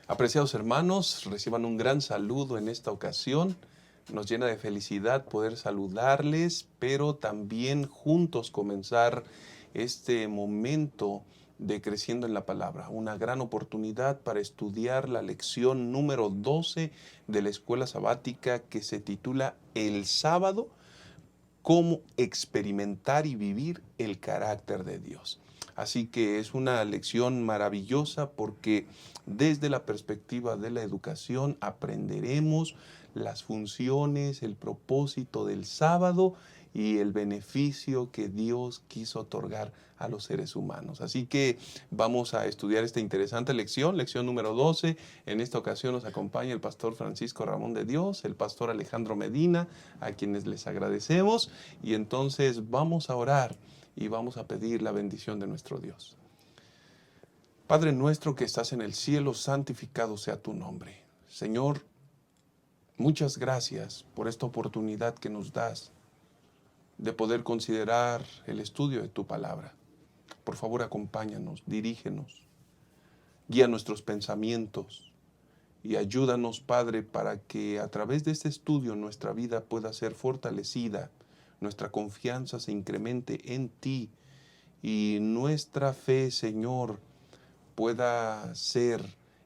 Apreciados hermanos, reciban un gran saludo en esta ocasión. Nos llena de felicidad poder saludarles, pero también juntos comenzar este momento de Creciendo en la Palabra. Una gran oportunidad para estudiar la lección número 12 de la escuela sabática que se titula El sábado, cómo experimentar y vivir el carácter de Dios. Así que es una lección maravillosa porque desde la perspectiva de la educación aprenderemos las funciones, el propósito del sábado y el beneficio que Dios quiso otorgar a los seres humanos. Así que vamos a estudiar esta interesante lección, lección número 12. En esta ocasión nos acompaña el pastor Francisco Ramón de Dios, el pastor Alejandro Medina, a quienes les agradecemos. Y entonces vamos a orar y vamos a pedir la bendición de nuestro Dios. Padre nuestro que estás en el cielo, santificado sea tu nombre. Señor, muchas gracias por esta oportunidad que nos das de poder considerar el estudio de tu palabra. Por favor, acompáñanos, dirígenos, guía nuestros pensamientos y ayúdanos, Padre, para que a través de este estudio nuestra vida pueda ser fortalecida, nuestra confianza se incremente en ti y nuestra fe, Señor, pueda ser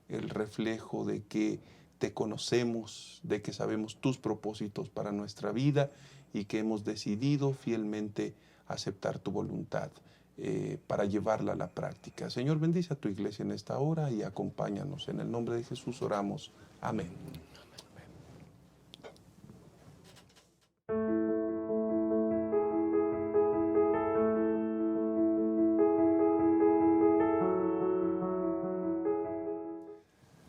el reflejo de que te conocemos, de que sabemos tus propósitos para nuestra vida y que hemos decidido fielmente aceptar tu voluntad para llevarla a la práctica. Señor, bendice a tu iglesia en esta hora y acompáñanos. En el nombre de Jesús oramos. Amén.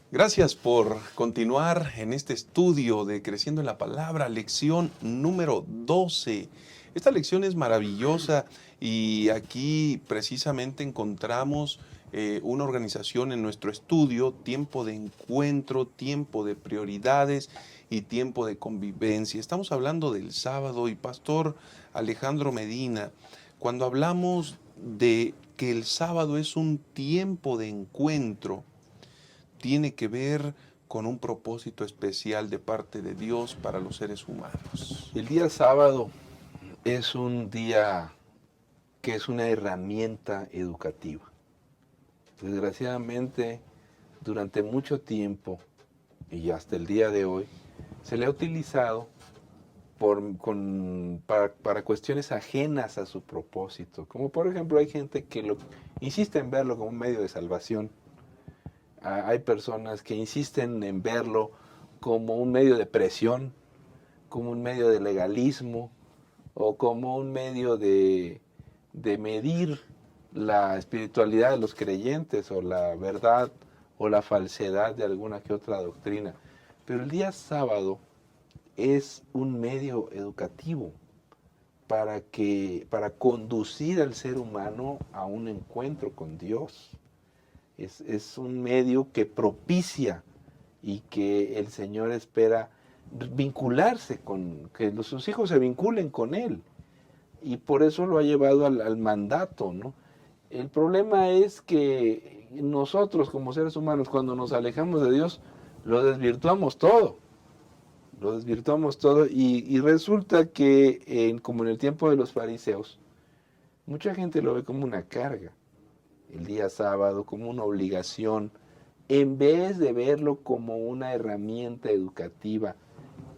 Gracias por continuar en este estudio de Creciendo en la Palabra, lección número 12. Esta lección es maravillosa y aquí precisamente encontramos una organización en nuestro estudio, tiempo de encuentro, tiempo de prioridades y tiempo de convivencia. Estamos hablando del sábado y Pastor Alejandro Medina, cuando hablamos de que el sábado es un tiempo de encuentro, tiene que ver con un propósito especial de parte de Dios para los seres humanos. El día sábado es un día que es una herramienta educativa. Desgraciadamente, durante mucho tiempo y hasta el día de hoy, se le ha utilizado para cuestiones ajenas a su propósito. Como por ejemplo hay gente que insiste en verlo como un medio de salvación. Hay personas que insisten en verlo como un medio de presión, como un medio de legalismo o como un medio de medir la espiritualidad de los creyentes o la verdad o la falsedad de alguna que otra doctrina. Pero el día sábado es un medio educativo para conducir al ser humano a un encuentro con Dios. Es un medio que propicia y que el Señor espera vincularse que sus hijos se vinculen con Él. Y por eso lo ha llevado al mandato, ¿no? El problema es que nosotros como seres humanos, cuando nos alejamos de Dios, lo desvirtuamos todo. Lo desvirtuamos todo y resulta que, como en el tiempo de los fariseos, mucha gente lo ve como una carga. El día sábado como una obligación, en vez de verlo como una herramienta educativa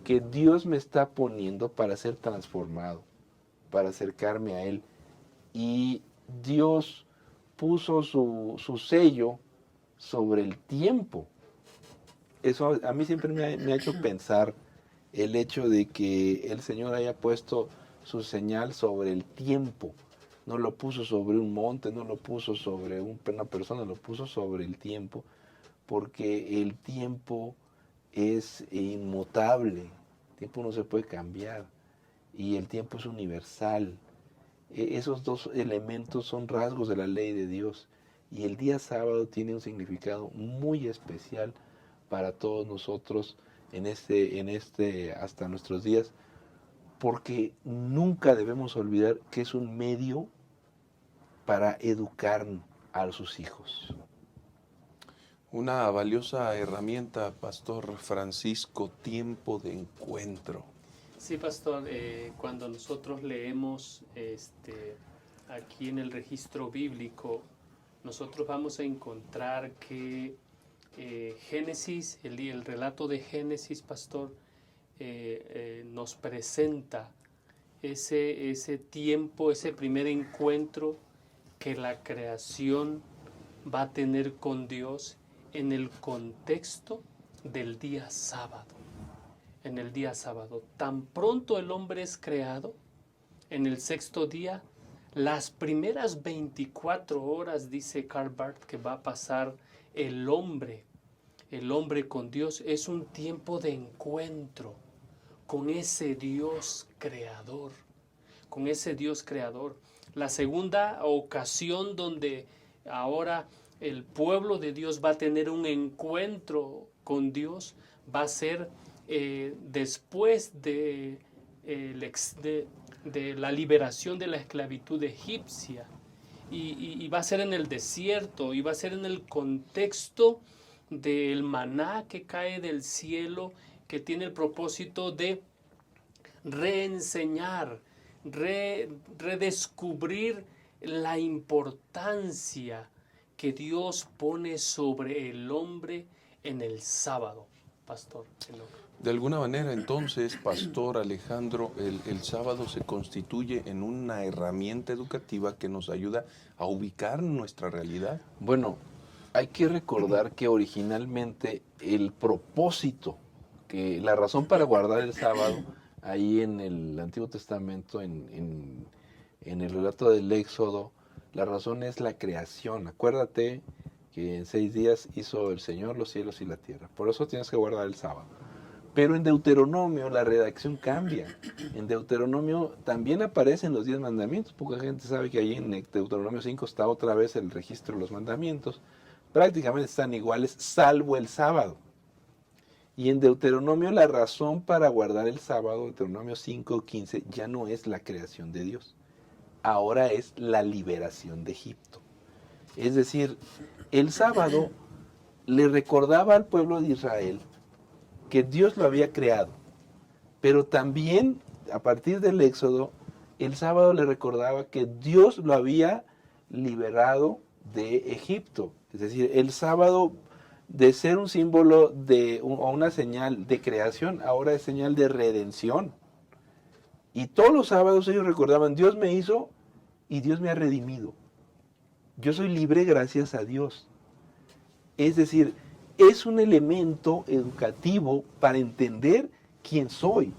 que Dios me está poniendo para ser transformado, para acercarme a Él. Y Dios puso su sello sobre el tiempo. Eso a mí siempre me ha hecho pensar el hecho de que el Señor haya puesto su señal sobre el tiempo. No lo puso sobre un monte, no lo puso sobre una persona, lo puso sobre el tiempo, porque el tiempo es inmutable, el tiempo no se puede cambiar y el tiempo es universal. Esos dos elementos son rasgos de la ley de Dios y el día sábado tiene un significado muy especial para todos nosotros en hasta nuestros días, porque nunca debemos olvidar que es un medio para educar a sus hijos. Una valiosa herramienta, Pastor Francisco, tiempo de encuentro. Sí, pastor, cuando nosotros leemos aquí en el registro bíblico, nosotros vamos a encontrar que Génesis, el relato de Génesis, pastor, nos presenta ese tiempo, ese primer encuentro que la creación va a tener con Dios en el contexto del día sábado. En el día sábado, tan pronto el hombre es creado, en el sexto día, las primeras 24 horas, dice Karl Barth, que va a pasar el hombre con Dios, es un tiempo de encuentro con ese Dios creador, con ese Dios creador. La segunda ocasión donde ahora el pueblo de Dios va a tener un encuentro con Dios va a ser después de la liberación de la esclavitud egipcia, y va a ser en el desierto, y va a ser en el contexto del maná que cae del cielo, que tiene el propósito de reenseñar, redescubrir la importancia que Dios pone sobre el hombre en el sábado, Pastor Enoch. De alguna manera, entonces, Pastor Alejandro, el sábado se constituye en una herramienta educativa que nos ayuda a ubicar nuestra realidad. Bueno, hay que recordar que originalmente el propósito, que la razón para guardar el sábado, ahí en el Antiguo Testamento, en el relato del Éxodo, la razón es la creación. Acuérdate que en 6 días hizo el Señor los cielos y la tierra. Por eso tienes que guardar el sábado. Pero en Deuteronomio la redacción cambia. En Deuteronomio también aparecen los 10 mandamientos. Poca gente sabe que ahí en Deuteronomio 5 está otra vez el registro de los mandamientos. Prácticamente están iguales, salvo el sábado. Y en Deuteronomio la razón para guardar el sábado, Deuteronomio 5:15, ya no es la creación de Dios. Ahora es la liberación de Egipto. Es decir, el sábado le recordaba al pueblo de Israel que Dios lo había creado, pero también a partir del Éxodo, el sábado le recordaba que Dios lo había liberado de Egipto. Es decir, el sábado, de ser un símbolo o una señal de creación, ahora es señal de redención. Y todos los sábados ellos recordaban, Dios me hizo y Dios me ha redimido. Yo soy libre gracias a Dios. Es decir, es un elemento educativo para entender quién soy.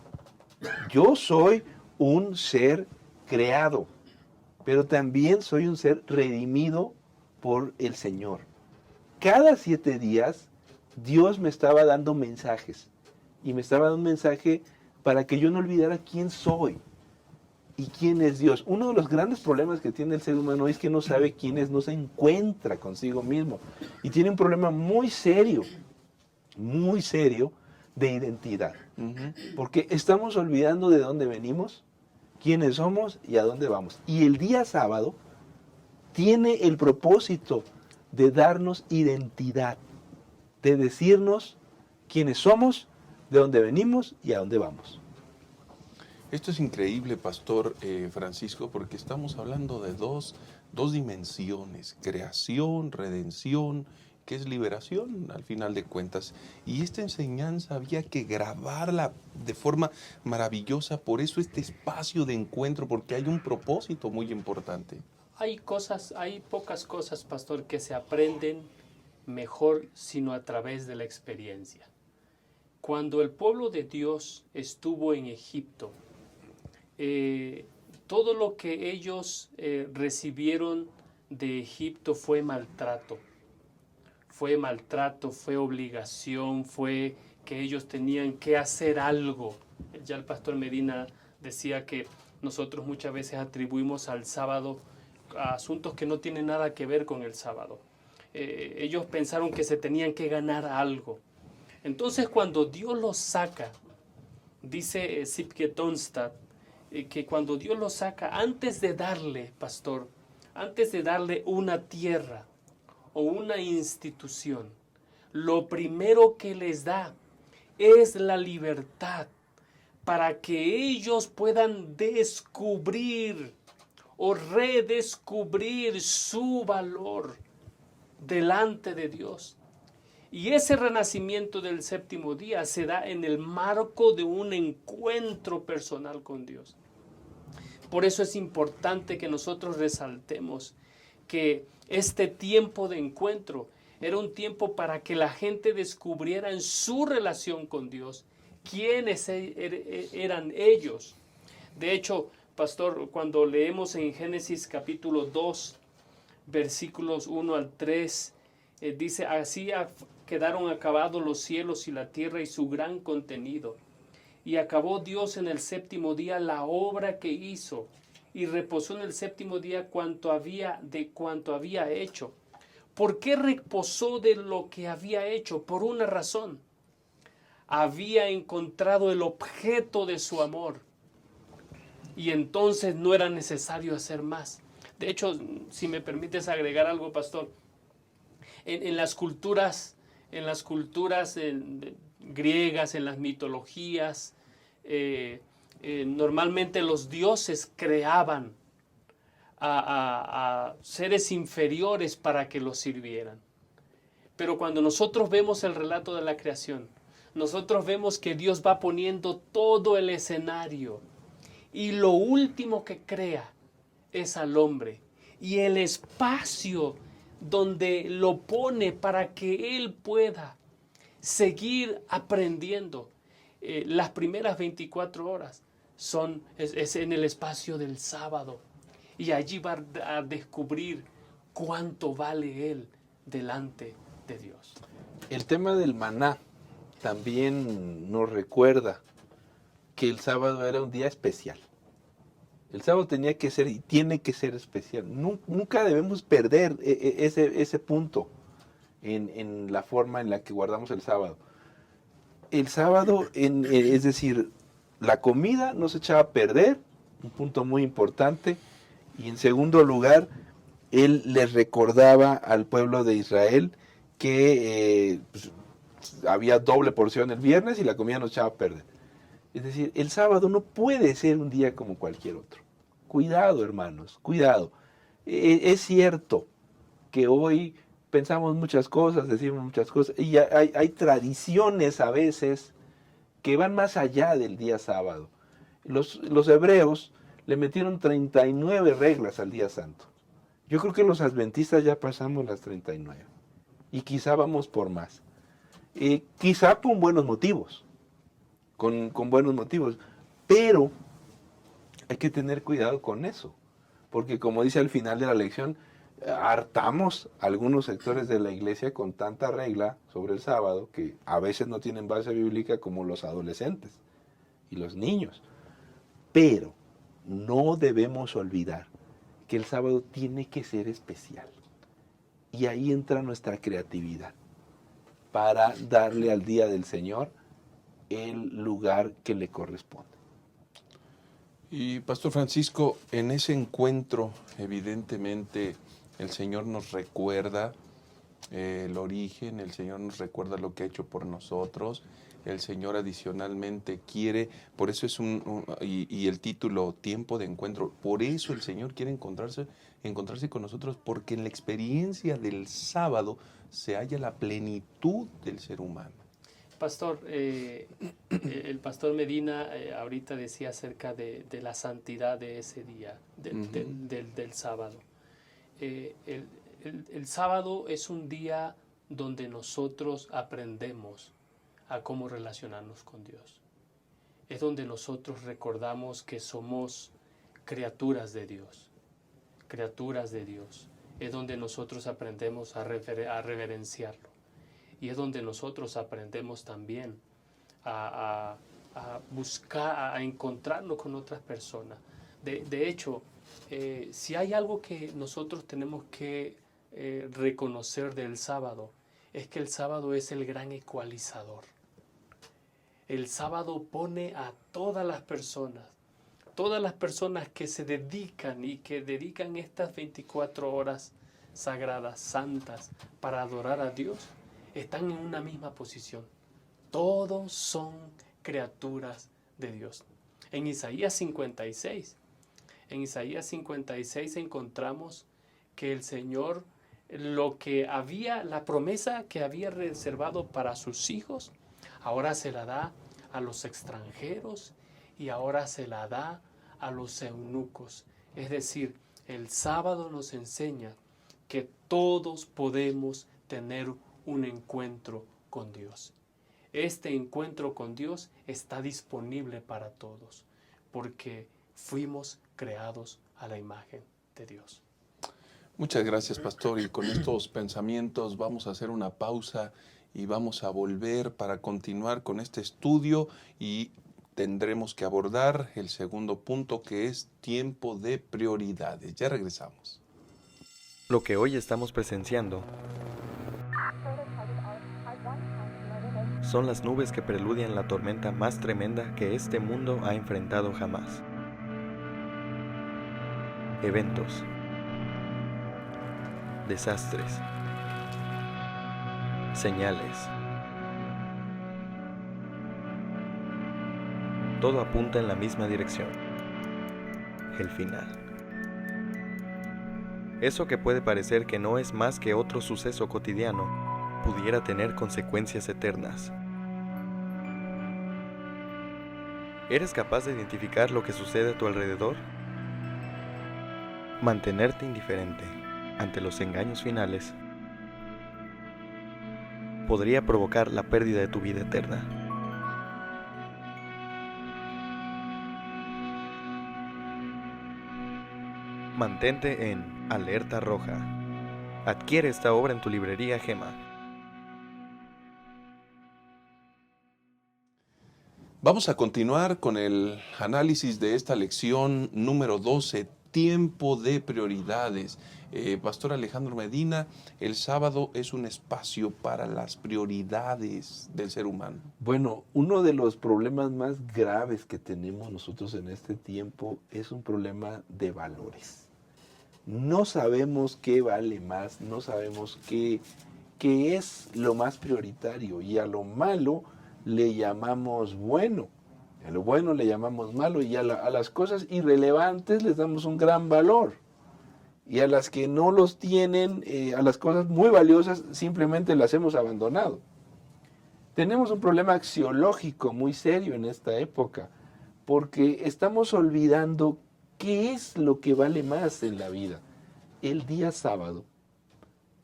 Yo soy un ser creado, pero también soy un ser redimido por el Señor. Cada 7 días Dios me estaba dando mensajes, y me estaba dando un mensaje para que yo no olvidara quién soy y quién es Dios. Uno de los grandes problemas que tiene el ser humano es que no sabe quién es, no se encuentra consigo mismo. Y tiene un problema muy serio de identidad. Porque estamos olvidando de dónde venimos, quiénes somos y a dónde vamos. Y el día sábado tiene el propósito de darnos identidad, de decirnos quiénes somos, de dónde venimos y a dónde vamos. Esto es increíble, Pastor Francisco, porque estamos hablando de dos dimensiones, creación, redención, que es liberación al final de cuentas. Y esta enseñanza había que grabarla de forma maravillosa, por eso este espacio de encuentro, porque hay un propósito muy importante. Hay pocas cosas, pastor, que se aprenden mejor sino a través de la experiencia. Cuando el pueblo de Dios estuvo en Egipto, todo lo que ellos recibieron de Egipto fue maltrato. Fue maltrato, fue obligación, fue que ellos tenían que hacer algo. Ya el pastor Medina decía que nosotros muchas veces atribuimos al sábado a asuntos que no tienen nada que ver con el sábado. Ellos pensaron que se tenían que ganar algo. Entonces cuando Dios los saca, dice Sipke Tonstad, que cuando Dios los saca, antes de darle, pastor, antes de darle una tierra o una institución, lo primero que les da es la libertad para que ellos puedan descubrir o redescubrir su valor delante de Dios. Y ese renacimiento del séptimo día se da en el marco de un encuentro personal con Dios. Por eso es importante que nosotros resaltemos que este tiempo de encuentro era un tiempo para que la gente descubriera en su relación con Dios quiénes eran ellos. De hecho, pastor, cuando leemos en Génesis capítulo 2, versículos 1 al 3, dice, así quedaron acabados los cielos y la tierra y su gran contenido. Y acabó Dios en el séptimo día la obra que hizo, y reposó en el séptimo día cuanto había hecho. ¿Por qué reposó de lo que había hecho? Por una razón. Había encontrado el objeto de su amor, y entonces no era necesario hacer más. De hecho, si me permites agregar algo, pastor, en las culturas griegas, en las mitologías, normalmente los dioses creaban a seres inferiores para que los sirvieran. Pero cuando nosotros vemos el relato de la creación, nosotros vemos que Dios va poniendo todo el escenario y lo último que crea es al hombre y el espacio donde lo pone para que él pueda seguir aprendiendo. Las primeras 24 horas es en el espacio del sábado, y allí va a descubrir cuánto vale él delante de Dios. El tema del maná también nos recuerda que el sábado era un día especial. El sábado tenía que ser y tiene que ser especial. Nunca debemos perder ese punto en la forma en la que guardamos el sábado. El sábado, es decir, la comida no se echaba a perder, un punto muy importante. Y en segundo lugar, él les recordaba al pueblo de Israel que había doble porción el viernes y la comida no se echaba a perder. Es decir, el sábado no puede ser un día como cualquier otro. Cuidado, hermanos, cuidado. Es cierto que hoy pensamos muchas cosas, decimos muchas cosas, y hay tradiciones a veces que van más allá del día sábado. Los hebreos le metieron 39 reglas al día santo. Yo creo que los adventistas ya pasamos las 39 y quizá vamos por más. Quizá con buenos motivos, con buenos motivos, pero hay que tener cuidado con eso, porque como dice al final de la lección, hartamos algunos sectores de la iglesia con tanta regla sobre el sábado que a veces no tienen base bíblica, como los adolescentes y los niños. Pero no debemos olvidar que el sábado tiene que ser especial, y ahí entra nuestra creatividad para darle al día del Señor el lugar que le corresponde. Y Pastor Francisco, en ese encuentro, evidentemente, el Señor nos recuerda el origen, el Señor nos recuerda lo que ha hecho por nosotros, el Señor adicionalmente quiere, por eso es y el título, tiempo de encuentro, por eso el Señor quiere encontrarse con nosotros, porque en la experiencia del sábado se halla la plenitud del ser humano. Pastor, el pastor Medina ahorita decía acerca de la santidad de ese día, del sábado. El sábado es un día donde nosotros aprendemos a cómo relacionarnos con Dios. Es donde nosotros recordamos que somos criaturas de Dios. Es donde nosotros aprendemos a reverenciarlo. Y es donde nosotros aprendemos también a buscar, a encontrarnos con otras personas. De hecho, si hay algo que nosotros tenemos que reconocer del sábado, es que el sábado es el gran ecualizador. El sábado pone a todas las personas que se dedican y que dedican estas 24 horas sagradas, santas, para adorar a Dios. están en una misma posición. Todos son criaturas de Dios. En Isaías 56 encontramos que el Señor, la promesa que había reservado para sus hijos, ahora se la da a los extranjeros y ahora se la da a los eunucos. Es decir, el sábado nos enseña que todos podemos tener un encuentro con Dios. Este encuentro con Dios está disponible para todos, porque fuimos creados a la imagen de Dios. Muchas gracias, pastor. Y con estos pensamientos vamos a hacer una pausa y vamos a volver para continuar con este estudio y tendremos que abordar el segundo punto, que es tiempo de prioridades. Ya regresamos. Lo que hoy estamos presenciando son las nubes que preludian la tormenta más tremenda que este mundo ha enfrentado jamás. Eventos, desastres, señales. Todo apunta en la misma dirección: el final. Eso que puede parecer que no es más que otro suceso cotidiano, pudiera tener consecuencias eternas. ¿Eres capaz de identificar lo que sucede a tu alrededor? Mantenerte indiferente ante los engaños finales podría provocar la pérdida de tu vida eterna. Mantente en Alerta Roja. Adquiere esta obra en tu librería Gema. Vamos a continuar con el análisis de esta lección número 12, tiempo de prioridades. Pastor Alejandro Medina, el sábado es un espacio para las prioridades del ser humano. Bueno, uno de los problemas más graves que tenemos nosotros en este tiempo es un problema de valores. No sabemos qué vale más, no sabemos qué es lo más prioritario, y a lo malo le llamamos bueno, a lo bueno le llamamos malo, y a las cosas irrelevantes les damos un gran valor, y a las que no los tienen, a las cosas muy valiosas, simplemente las hemos abandonado. Tenemos un problema axiológico muy serio en esta época, porque estamos olvidando qué es lo que vale más en la vida. El día sábado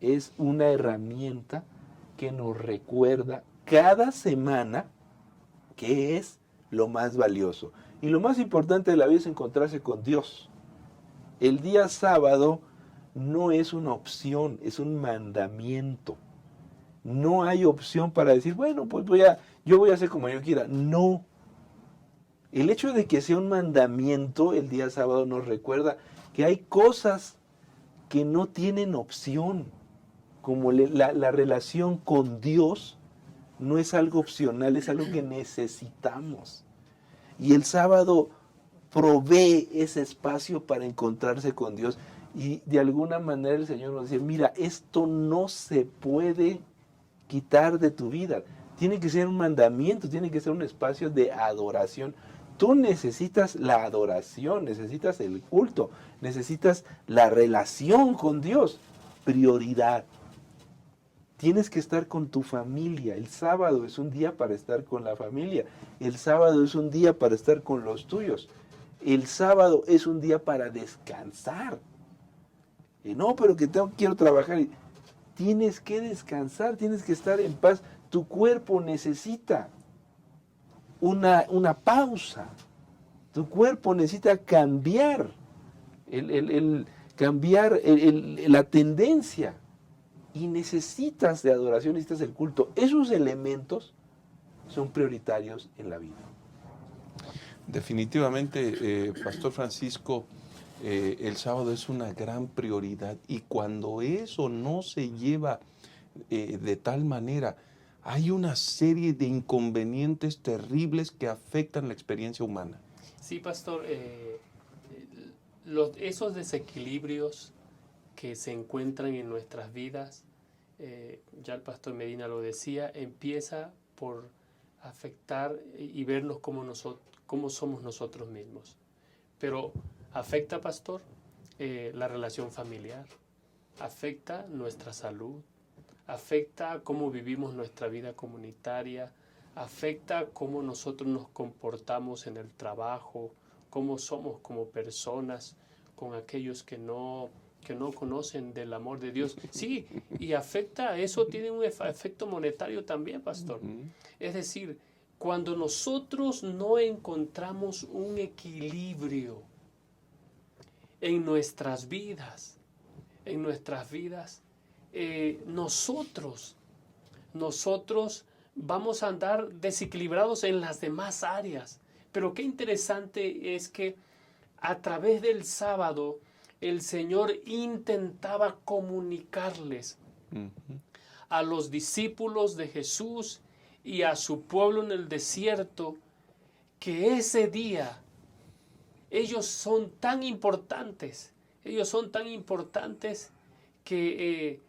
es una herramienta que nos recuerda cada semana qué es lo más valioso. Y lo más importante de la vida es encontrarse con Dios. El día sábado no es una opción, es un mandamiento. No hay opción para decir, bueno, pues yo voy a hacer como yo quiera. No. El hecho de que sea un mandamiento el día sábado nos recuerda que hay cosas que no tienen opción, como la relación con Dios no es algo opcional, es algo que necesitamos. Y el sábado provee ese espacio para encontrarse con Dios. Y de alguna manera el Señor nos dice, mira, esto no se puede quitar de tu vida. Tiene que ser un mandamiento, tiene que ser un espacio de adoración. Tú necesitas la adoración, necesitas el culto, necesitas la relación con Dios. Prioridad. Tienes que estar con tu familia. El sábado es un día para estar con la familia. El sábado es un día para estar con los tuyos. El sábado es un día para descansar. No, pero que quiero trabajar. Tienes que descansar, tienes que estar en paz. Tu cuerpo necesita una pausa. Tu cuerpo necesita cambiar, cambiar la tendencia. Y necesitas de adoración, necesitas el culto. Esos elementos son prioritarios en la vida. Definitivamente, Pastor Francisco, el sábado es una gran prioridad, y cuando eso no se lleva de tal manera, hay una serie de inconvenientes terribles que afectan la experiencia humana. Sí, Pastor, esos desequilibrios que se encuentran en nuestras vidas ya el pastor Medina lo decía, empieza por afectar y vernos como somos nosotros mismos. Pero afecta, pastor, la relación familiar, afecta nuestra salud, afecta cómo vivimos nuestra vida comunitaria, afecta cómo nosotros nos comportamos en el trabajo, cómo somos como personas con aquellos que no conocen del amor de Dios. Sí, y afecta, eso tiene un efecto monetario también, pastor. Es decir, cuando nosotros no encontramos un equilibrio en nuestras vidas, nosotros vamos a andar desequilibrados en las demás áreas. Pero qué interesante es que a través del sábado el Señor intentaba comunicarles a los discípulos de Jesús y a su pueblo en el desierto que ese día ellos son tan importantes que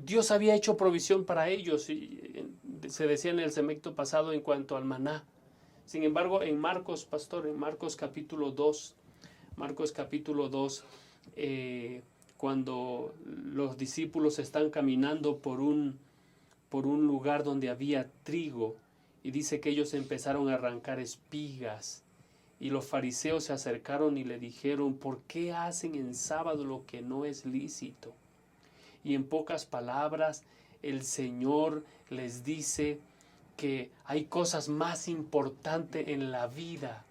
Dios había hecho provisión para ellos, y se decía en el segmento pasado en cuanto al maná. Sin embargo, en Marcos, pastor, en Marcos capítulo 2, cuando los discípulos están caminando por un lugar donde había trigo, y dice que ellos empezaron a arrancar espigas, y los fariseos se acercaron y le dijeron: ¿por qué hacen en sábado lo que no es lícito? Y en pocas palabras, el Señor les dice que hay cosas más importantes en la vida,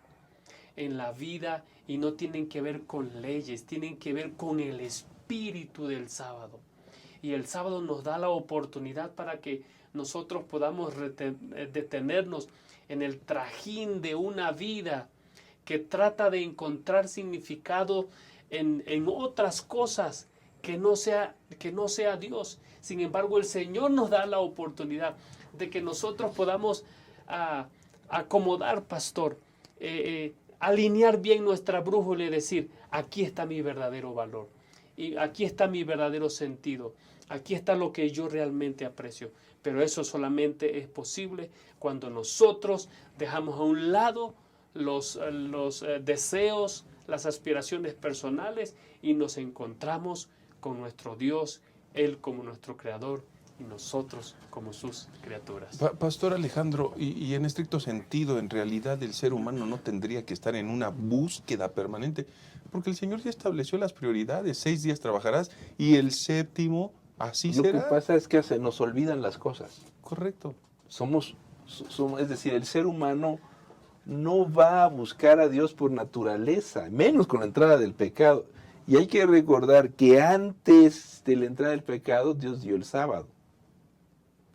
y no tienen que ver con leyes, tienen que ver con el espíritu del sábado. Y el sábado nos da la oportunidad para que nosotros podamos detenernos en el trajín de una vida que trata de encontrar significado en otras cosas que no sea Dios. Sin embargo, el Señor nos da la oportunidad de que nosotros podamos acomodar, pastor, alinear bien nuestra brújula y decir: aquí está mi verdadero valor, y aquí está mi verdadero sentido, aquí está lo que yo realmente aprecio. Pero eso solamente es posible cuando nosotros dejamos a un lado los deseos, las aspiraciones personales, y nos encontramos con nuestro Dios, Él como nuestro Creador y nosotros como sus criaturas. Pastor Alejandro, y en estricto sentido, en realidad el ser humano no tendría que estar en una búsqueda permanente, porque el Señor ya estableció las prioridades. 6 días trabajarás y el séptimo así será. Lo que pasa es que se nos olvidan las cosas. Correcto. Es decir, el ser humano no va a buscar a Dios por naturaleza, menos con la entrada del pecado. Y hay que recordar que antes de la entrada del pecado, Dios dio el sábado.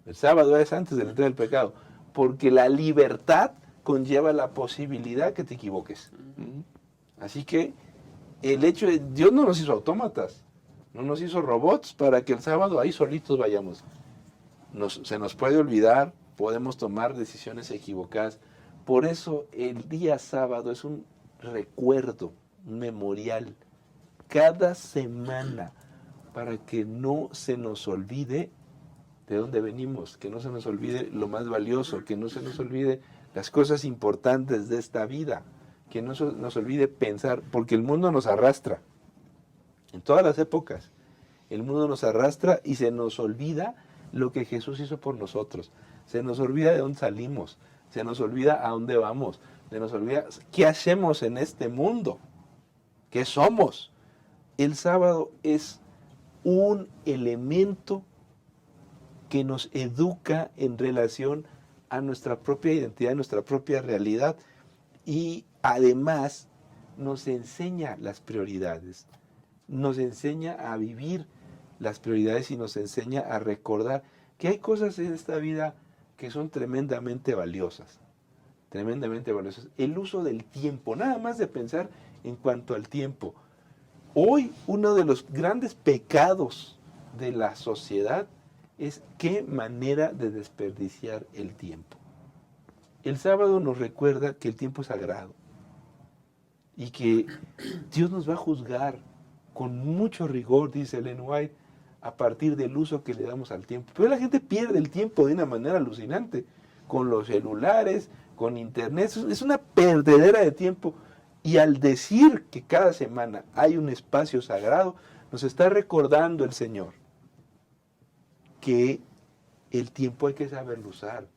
El sábado es antes de la entrada del pecado, porque la libertad conlleva la posibilidad que te equivoques. Así que el hecho de Dios no nos hizo autómatas, no nos hizo robots para que el sábado ahí solitos vayamos. Se nos puede olvidar, podemos tomar decisiones equivocadas. Por eso el día sábado es un recuerdo, un memorial, cada semana, para que no se nos olvide de dónde venimos, que no se nos olvide lo más valioso, que no se nos olvide las cosas importantes de esta vida, que no se nos olvide pensar, porque el mundo nos arrastra, en todas las épocas, el mundo nos arrastra y se nos olvida lo que Jesús hizo por nosotros, se nos olvida de dónde salimos, se nos olvida a dónde vamos, se nos olvida qué hacemos en este mundo, qué somos. El sábado es un elemento que nos educa en relación a nuestra propia identidad, a nuestra propia realidad, y además nos enseña las prioridades, nos enseña a vivir las prioridades y nos enseña a recordar que hay cosas en esta vida que son tremendamente valiosas, tremendamente valiosas. El uso del tiempo, nada más de pensar en cuanto al tiempo. Hoy uno de los grandes pecados de la sociedad es qué manera de desperdiciar el tiempo. El sábado nos recuerda que el tiempo es sagrado y que Dios nos va a juzgar con mucho rigor, dice Ellen White, a partir del uso que le damos al tiempo. Pero la gente pierde el tiempo de una manera alucinante, con los celulares, con internet, es una perdedera de tiempo. Y al decir que cada semana hay un espacio sagrado, nos está recordando el Señor que el tiempo hay que saberlo usar,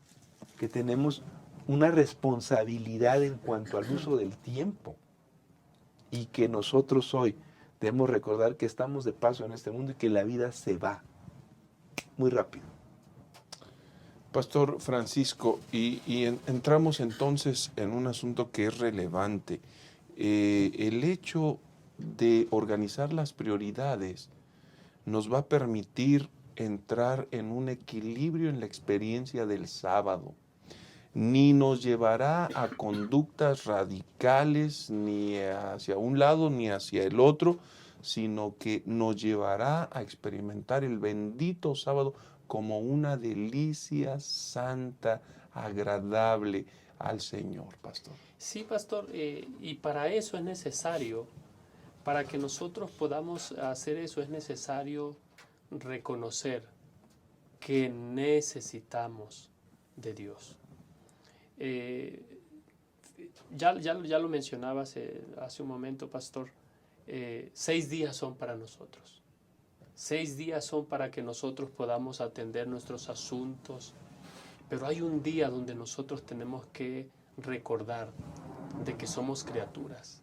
que tenemos una responsabilidad en cuanto al uso del tiempo y que nosotros hoy debemos recordar que estamos de paso en este mundo y que la vida se va muy rápido. Pastor Francisco, entramos entonces en un asunto que es relevante. El hecho de organizar las prioridades nos va a permitir entrar en un equilibrio en la experiencia del sábado. Ni nos llevará a conductas radicales ni hacia un lado ni hacia el otro, sino que nos llevará a experimentar el bendito sábado como una delicia santa, agradable al Señor, pastor. Sí, pastor, y para eso es necesario, para que nosotros podamos hacer eso es necesario reconocer que necesitamos de Dios. Ya lo mencionabas hace un momento, pastor, 6 días son para nosotros. 6 días son para que nosotros podamos atender nuestros asuntos, pero hay un día donde nosotros tenemos que recordar de que somos criaturas,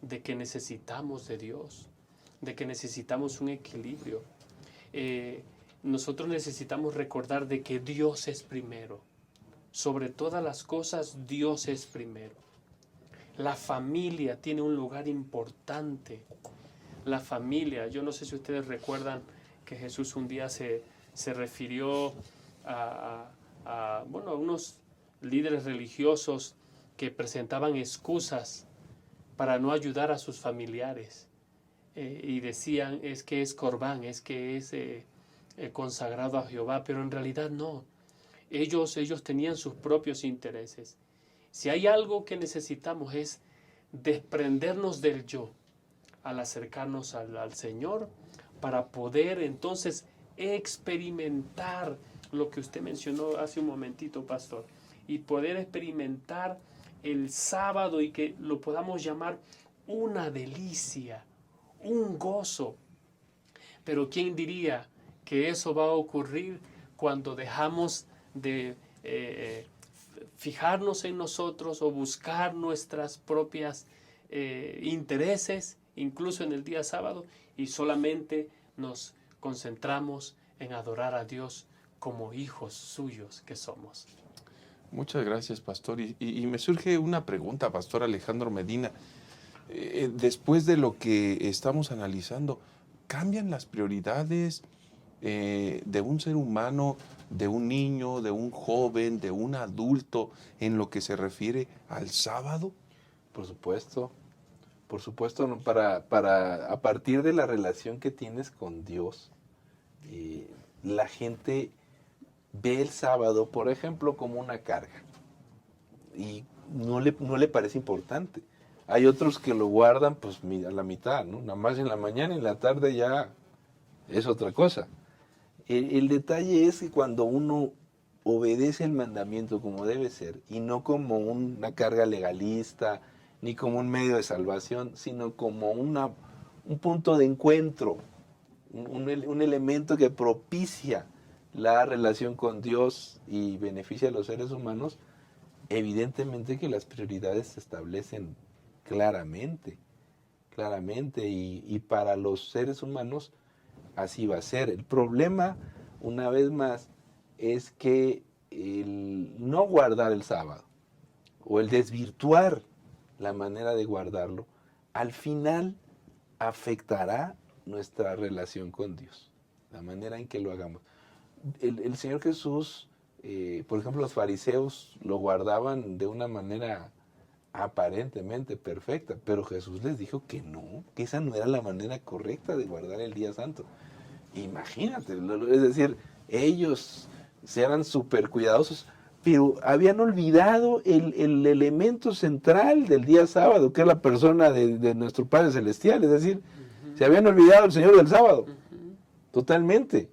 de que necesitamos de Dios, de que necesitamos un equilibrio. Nosotros necesitamos recordar de que Dios es primero. Sobre todas las cosas, Dios es primero. La familia tiene un lugar importante. La familia, yo no sé si ustedes recuerdan que Jesús un día se refirió a unos líderes religiosos que presentaban excusas para no ayudar a sus familiares. Y decían, es que es corbán, es que es consagrado a Jehová, pero en realidad no. Ellos tenían sus propios intereses. Si hay algo que necesitamos es desprendernos del yo al acercarnos al Señor para poder entonces experimentar lo que usted mencionó hace un momentito, pastor, y poder experimentar el sábado y que lo podamos llamar una delicia, un gozo. Pero ¿quién diría que eso va a ocurrir cuando dejamos de fijarnos en nosotros o buscar nuestras propias intereses, incluso en el día sábado, y solamente nos concentramos en adorar a Dios como hijos suyos que somos? Muchas gracias, pastor. Y me surge una pregunta, pastor Alejandro Medina. Después de lo que estamos analizando, ¿cambian las prioridades de un ser humano, de un niño, de un joven, de un adulto, en lo que se refiere al sábado? Por supuesto, ¿no? A partir de la relación que tienes con Dios, la gente ve el sábado, por ejemplo, como una carga y no le parece importante. Hay otros que lo guardan pues a la mitad, ¿no? Nada más en la mañana y en la tarde ya es otra cosa. El detalle es que cuando uno obedece el mandamiento como debe ser y no como una carga legalista ni como un medio de salvación, sino como un punto de encuentro, un elemento que propicia la relación con Dios y beneficia a los seres humanos, evidentemente que las prioridades se establecen claramente, y para los seres humanos así va a ser. El problema, una vez más, es que el no guardar el sábado o el desvirtuar la manera de guardarlo, al final afectará nuestra relación con Dios, la manera en que lo hagamos. El Señor Jesús, por ejemplo, los fariseos lo guardaban de una manera aparentemente perfecta, pero Jesús les dijo que no, que esa no era la manera correcta de guardar el día santo. Imagínate, es decir, ellos eran súper cuidadosos, pero habían olvidado el elemento central del día sábado, que es la persona de nuestro Padre Celestial, es decir, se habían olvidado el Señor del sábado. totalmente,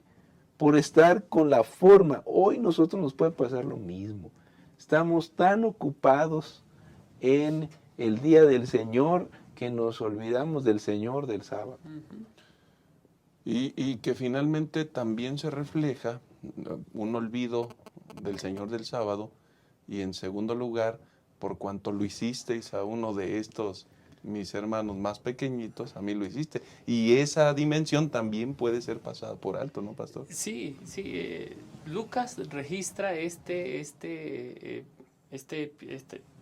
por estar con la forma. Hoy nosotros nos puede pasar lo mismo. Estamos tan ocupados en el día del Señor que nos olvidamos del Señor del sábado. Y que finalmente también se refleja un olvido del Señor del sábado, y en segundo lugar, por cuanto lo hicisteis a uno de estos mis hermanos más pequeñitos, a mí lo hiciste. Y esa dimensión también puede ser pasada por alto, ¿no, pastor? Sí, sí. Lucas registra este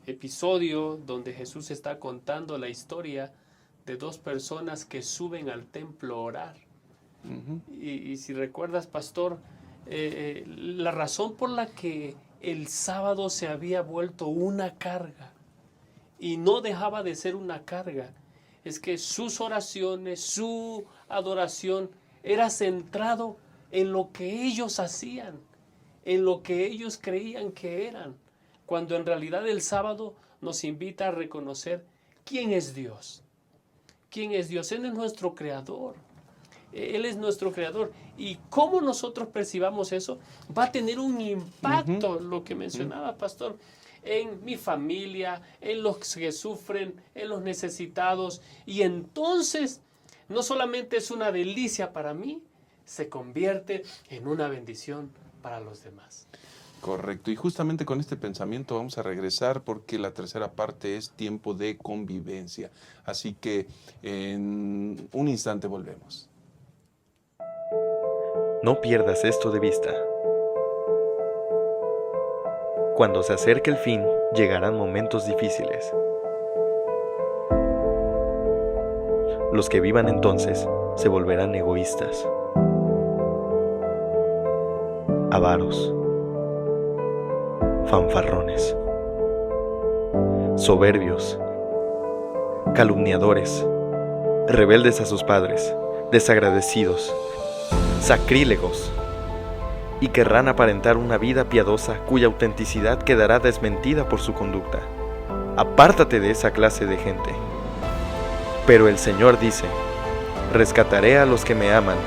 episodio donde Jesús está contando la historia de dos personas que suben al templo a orar. Y si recuerdas, pastor, la razón por la que el sábado se había vuelto una carga y no dejaba de ser una carga es que sus oraciones, su adoración era centrado en lo que ellos hacían, en lo que ellos creían que eran, cuando en realidad el sábado nos invita a reconocer quién es Dios. ¿Quién es Dios? Él es nuestro creador. Él es nuestro creador. Y cómo nosotros percibamos eso va a tener un impacto, lo que mencionaba, pastor, en mi familia, en los que sufren, en los necesitados. Y entonces, no solamente es una delicia para mí, se convierte en una bendición para los demás. Correcto. Y justamente con este pensamiento vamos a regresar, porque la tercera parte es tiempo de convivencia. Así que en un instante volvemos. No pierdas esto de vista. Cuando se acerque el fin, llegarán momentos difíciles. Los que vivan entonces se volverán egoístas, avaros, fanfarrones, soberbios, calumniadores, rebeldes a sus padres, desagradecidos, sacrílegos, y querrán aparentar una vida piadosa cuya autenticidad quedará desmentida por su conducta. Apártate de esa clase de gente. Pero el Señor dice: rescataré a los que me aman,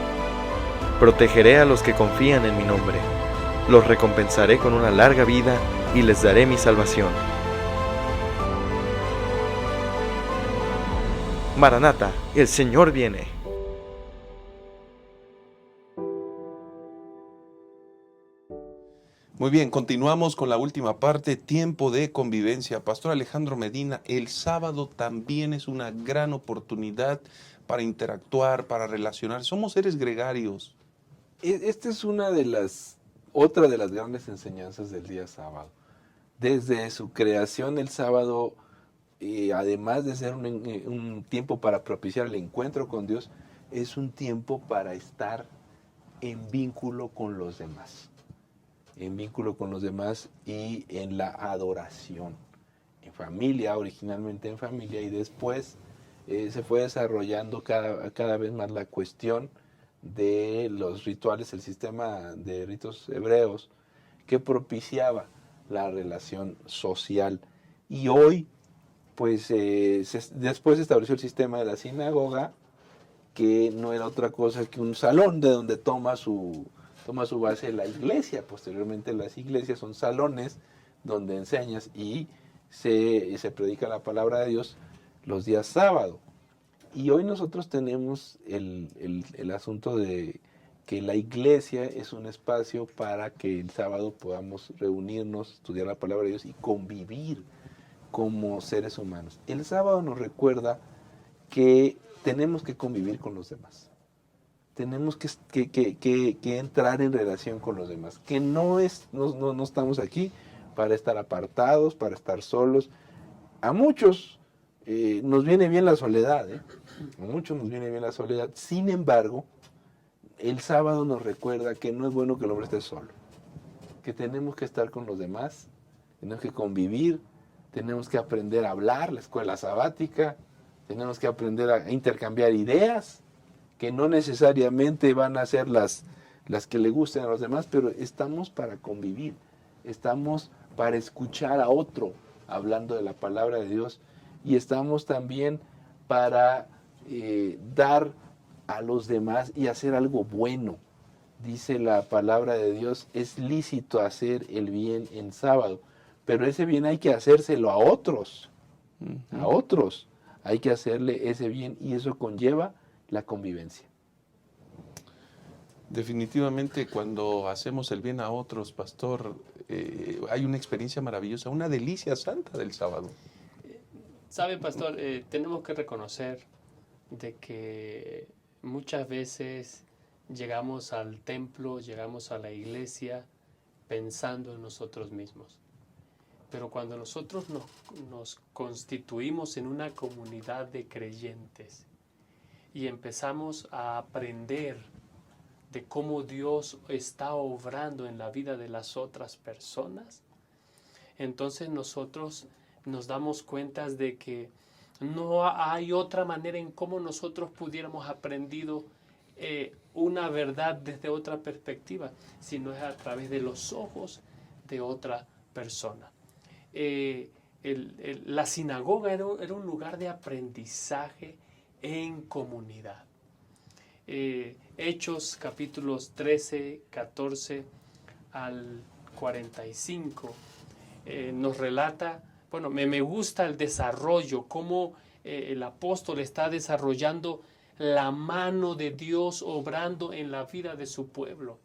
protegeré a los que confían en mi nombre, los recompensaré con una larga vida y les daré mi salvación. Maranata, el Señor viene. Muy bien, continuamos con la última parte, tiempo de convivencia. Pastor Alejandro Medina, el sábado también es una gran oportunidad para interactuar, para relacionar. Somos seres gregarios. Esta es otra de las grandes enseñanzas del día sábado. Desde su creación, el sábado, además de ser un tiempo para propiciar el encuentro con Dios, es un tiempo para estar en vínculo con los demás. En vínculo con los demás y en la adoración. En familia, originalmente en familia, y después se fue desarrollando cada vez más la cuestión de los rituales, el sistema de ritos hebreos que propiciaba la relación social. Y hoy, pues después se estableció el sistema de la sinagoga, que no era otra cosa que un salón de donde toma su base la iglesia. Posteriormente las iglesias son salones donde enseñas y se predica la palabra de Dios los días sábado. Y hoy nosotros tenemos el asunto de que la iglesia es un espacio para que el sábado podamos reunirnos, estudiar la palabra de Dios y convivir como seres humanos. El sábado nos recuerda que tenemos que convivir con los demás. Tenemos que entrar en relación con los demás. Que no estamos aquí para estar apartados, para estar solos. A muchos nos viene bien la soledad, A muchos nos viene bien la soledad. Sin embargo, el sábado nos recuerda que no es bueno que el hombre esté solo. Que tenemos que estar con los demás, tenemos que convivir, tenemos que aprender a hablar, la escuela sabática, tenemos que aprender a intercambiar ideas, que no necesariamente van a ser las que le gusten a los demás, pero estamos para convivir, estamos para escuchar a otro hablando de la palabra de Dios, y estamos también para dar a los demás y hacer algo bueno. Dice la palabra de Dios, es lícito hacer el bien en sábado, pero ese bien hay que hacérselo a otros. A otros hay que hacerle ese bien y eso conlleva la convivencia. Definitivamente cuando hacemos el bien a otros, pastor, hay una experiencia maravillosa, una delicia santa del sábado. ¿Sabe, pastor? Tenemos que reconocer de que muchas veces llegamos al templo, llegamos a la iglesia pensando en nosotros mismos. Pero cuando nosotros nos constituimos en una comunidad de creyentes y empezamos a aprender de cómo Dios está obrando en la vida de las otras personas, entonces nosotros nos damos cuenta de que no hay otra manera en cómo nosotros pudiéramos aprendido una verdad desde otra perspectiva, sino es a través de los ojos de otra persona. La sinagoga era un lugar de aprendizaje en comunidad. Hechos capítulos 13, 14 al 45 nos relata, bueno, me gusta el desarrollo, cómo el apóstol está desarrollando la mano de Dios obrando en la vida de su pueblo.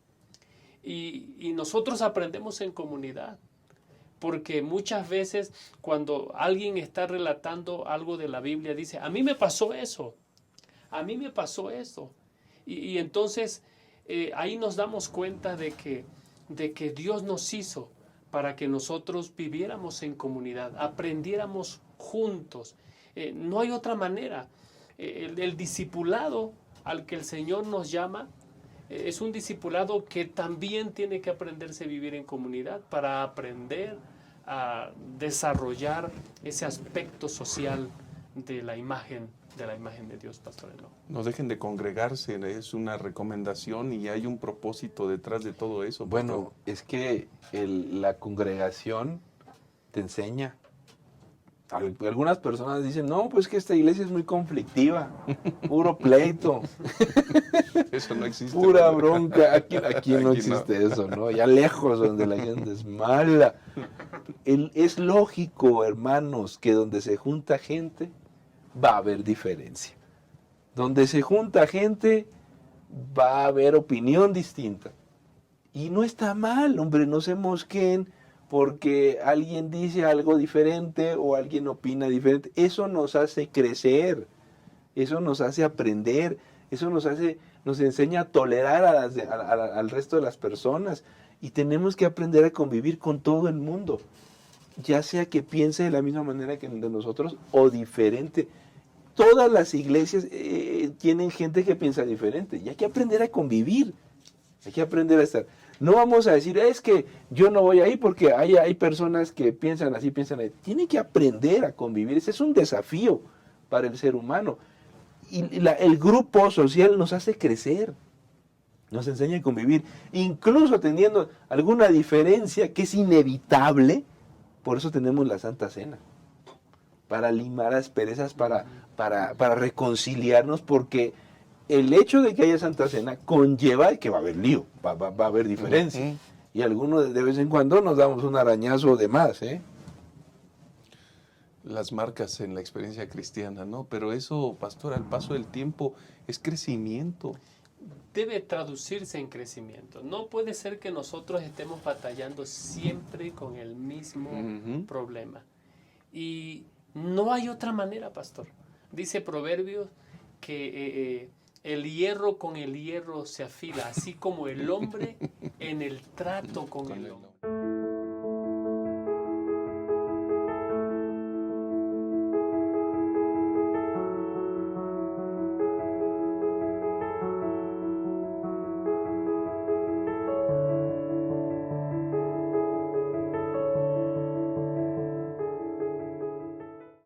Y nosotros aprendemos en comunidad, porque muchas veces cuando alguien está relatando algo de la Biblia, dice, a mí me pasó eso, a mí me pasó esto. Y entonces ahí nos damos cuenta de que Dios nos hizo para que nosotros viviéramos en comunidad, aprendiéramos juntos. No hay otra manera. El discipulado al que el Señor nos llama es un discipulado que también tiene que aprenderse a vivir en comunidad para aprender a desarrollar ese aspecto social de la imagen de Dios, pastor. No dejen de congregarse, es una recomendación y hay un propósito detrás de todo eso. Bueno, es que la congregación te enseña. Algunas personas dicen, no, pues que esta iglesia es muy conflictiva, puro pleito. Eso no existe. Pura bronca, aquí no existe eso, ¿no? Ya lejos donde la gente es mala. Es lógico, hermanos, que donde se junta gente, va a haber diferencia. Donde se junta gente, va a haber opinión distinta. Y no está mal, hombre, no se mosquen porque alguien dice algo diferente o alguien opina diferente. Eso nos hace crecer, eso nos hace aprender, eso nos enseña a tolerar al resto de las personas. Y tenemos que aprender a convivir con todo el mundo, ya sea que piense de la misma manera que de nosotros o diferente. Todas las iglesias tienen gente que piensa diferente y hay que aprender a convivir, hay que aprender a estar. No vamos a decir, es que yo no voy ahí porque hay personas que piensan así, piensan así. Tiene que aprender a convivir, ese es un desafío para el ser humano. Y el grupo social nos hace crecer, nos enseña a convivir, incluso teniendo alguna diferencia que es inevitable. Por eso tenemos la Santa Cena, para limar asperezas, para reconciliarnos, porque el hecho de que haya Santa Cena conlleva que va a haber lío, va a haber diferencia. Y algunos de vez en cuando nos damos un arañazo de más, Las marcas en la experiencia cristiana, ¿no? Pero eso, pastor, al paso del tiempo es crecimiento. Debe traducirse en crecimiento. No puede ser que nosotros estemos batallando siempre con el mismo problema. Y no hay otra manera, pastor. Dice Proverbios que el hierro con el hierro se afila, así como el hombre en el trato con el hombre.